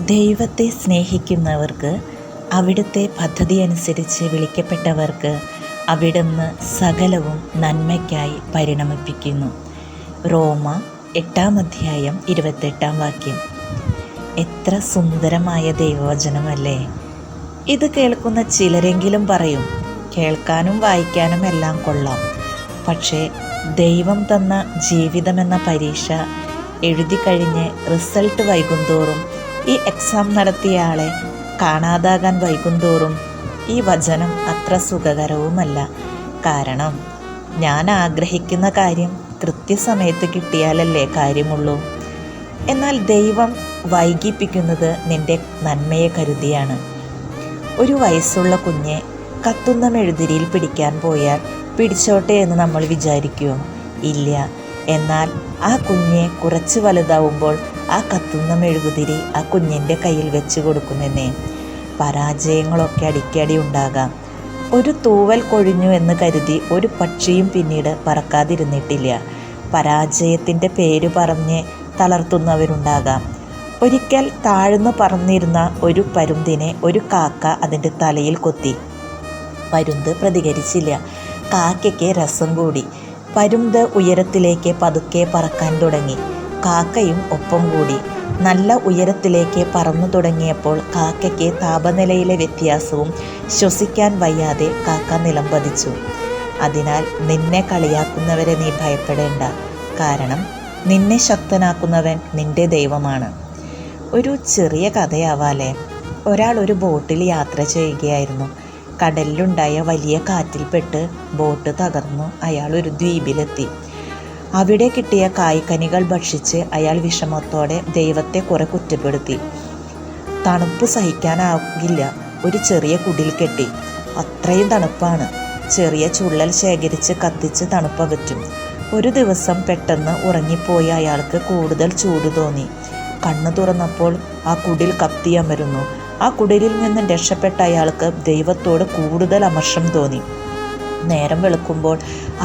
ദൈവത്തെ സ്നേഹിക്കുന്നവർക്ക്, അവിടുത്തെ പദ്ധതി അനുസരിച്ച് വിളിക്കപ്പെട്ടവർക്ക് അവിടുന്ന് സകലവും നന്മയ്ക്കായി പരിണമിപ്പിക്കുന്നു. റോമ 8:28 എത്ര സുന്ദരമായ ദൈവവചനമല്ലേ! ഇത് കേൾക്കുന്ന ചിലരെങ്കിലും പറയും, കേൾക്കാനും വായിക്കാനും എല്ലാം കൊള്ളാം, പക്ഷേ ദൈവം തന്ന ജീവിതമെന്ന പരീക്ഷ എഴുതി കഴിഞ്ഞ് റിസൾട്ട് വൈകുന്തോറും, ഈ എക്സാം നടത്തിയ ആളെ കാണാതാകാൻ വൈകുന്തോറും ഈ വചനം അത്ര സുഖകരവുമല്ല. കാരണം ഞാൻ ആഗ്രഹിക്കുന്ന കാര്യം കൃത്യസമയത്ത് കിട്ടിയാലല്ലേ കാര്യമുള്ളൂ. എന്നാൽ ദൈവം വൈകിപ്പിക്കുന്നത് നിന്റെ നന്മയെ കരുതിയാണ്. ഒരു വയസ്സുള്ള കുഞ്ഞെ കത്തുന്ന മെഴുതിരിയിൽ പിടിക്കാൻ പോയാൽ പിടിച്ചോട്ടെ എന്ന് നമ്മൾ വിചാരിക്കുമോ? ഇല്ല. എന്നാൽ ആ കുഞ്ഞെ കുറച്ച് വലുതാവുമ്പോൾ ആ കത്തുന്ന മെഴുകുതിരി ആ കുഞ്ഞിൻ്റെ കയ്യിൽ വെച്ച് കൊടുക്കുമെന്നേ. പരാജയങ്ങളൊക്കെ അടിക്കടി ഉണ്ടാകാം. ഒരു തൂവൽ കൊഴിഞ്ഞു എന്ന് കരുതി ഒരു പക്ഷിയും പിന്നീട് പറക്കാതിരുന്നിട്ടില്ല. പരാജയത്തിൻ്റെ പേര് പറഞ്ഞ് തളർത്തുന്നവരുണ്ടാകാം. ഒരിക്കൽ താഴ്ന്നു പറന്നിരുന്ന ഒരു പരുന്തിനെ ഒരു കാക്ക അതിൻ്റെ തലയിൽ കൊത്തി. പരുന്ത് പ്രതികരിച്ചില്ല. കാക്കയ്ക്ക് രസം കൂടി. പരുന്ത് ഉയരത്തിലേക്ക് പതുക്കെ പറക്കാൻ തുടങ്ങി. കാക്കയും ഒപ്പം കൂടി. നല്ല ഉയരത്തിലേക്ക് പറന്നു തുടങ്ങിയപ്പോൾ കാക്കയ്ക്ക് താപനിലയിലെ വ്യത്യാസവും ശ്വസിക്കാൻ വയ്യാതെ കാക്ക നിലം പതിച്ചു. അതിനാൽ നിന്നെ കളിയാക്കുന്നവരെ നീ ഭയപ്പെടേണ്ട. കാരണം നിന്നെ ശക്തനാക്കുന്നവൻ നിന്റെ ദൈവമാണ്. ഒരു ചെറിയ കഥയാവാലേ. ഒരാൾ ഒരു ബോട്ടിൽ യാത്ര ചെയ്യുകയായിരുന്നു. കടലിലുണ്ടായ വലിയ കാറ്റിൽപ്പെട്ട് ബോട്ട് തകർന്നു. അയാൾ ഒരു ദ്വീപിലെത്തി. അവിടെ കിട്ടിയ കായ്കനികൾ ഭക്ഷിച്ച് അയാൾ വിഷമത്തോടെ ദൈവത്തെ കുറെ കുറ്റപ്പെടുത്തി. തണുപ്പ് സഹിക്കാനാകില്ല, ഒരു ചെറിയ കുടിൽ കെട്ടി. അത്രയും തണുപ്പാണ്. ചെറിയ ചുള്ളൽ ശേഖരിച്ച് കത്തിച്ച് തണുപ്പകറ്റും. ഒരു ദിവസം പെട്ടെന്ന് ഉറങ്ങിപ്പോയി അയാൾക്ക് കൂടുതൽ ചൂട് തോന്നി. കണ്ണു തുറന്നപ്പോൾ ആ കുടിൽ കത്തിയമരുന്നു. ആ കുടിലിൽ നിന്ന് രക്ഷപ്പെട്ട അയാൾക്ക് ദൈവത്തോട് കൂടുതൽ അമർഷം തോന്നി. നേരം വെളുക്കുമ്പോൾ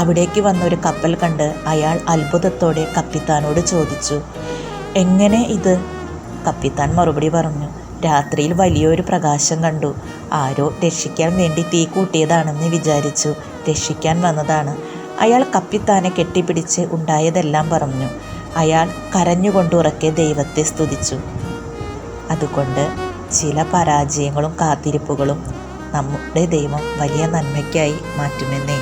അവിടേക്ക് വന്നൊരു കപ്പൽ കണ്ട് അയാൾ അത്ഭുതത്തോടെ കപ്പിത്താനോട് ചോദിച്ചു, എങ്ങനെ ഇത്? കപ്പിത്താൻ മറുപടി പറഞ്ഞു, രാത്രിയിൽ വലിയൊരു പ്രകാശം കണ്ടു. ആരോ രക്ഷിക്കാൻ വേണ്ടി തീ കൂട്ടിയതാണെന്ന് വിചാരിച്ചു. രക്ഷിക്കാൻ വന്നതാണ്. അയാൾ കപ്പിത്താനെ കെട്ടിപ്പിടിച്ച് ഉണ്ടായതെല്ലാം പറഞ്ഞു. അയാൾ കരഞ്ഞുകൊണ്ട് ഉറക്കെ ദൈവത്തെ സ്തുതിച്ചു. അതുകൊണ്ട് ചില പരാജയങ്ങളും കാത്തിരിപ്പുകളും നമ്മുടെ ദൈവം വലിയ നന്മയ്ക്കായി മാറ്റുമെന്നേ.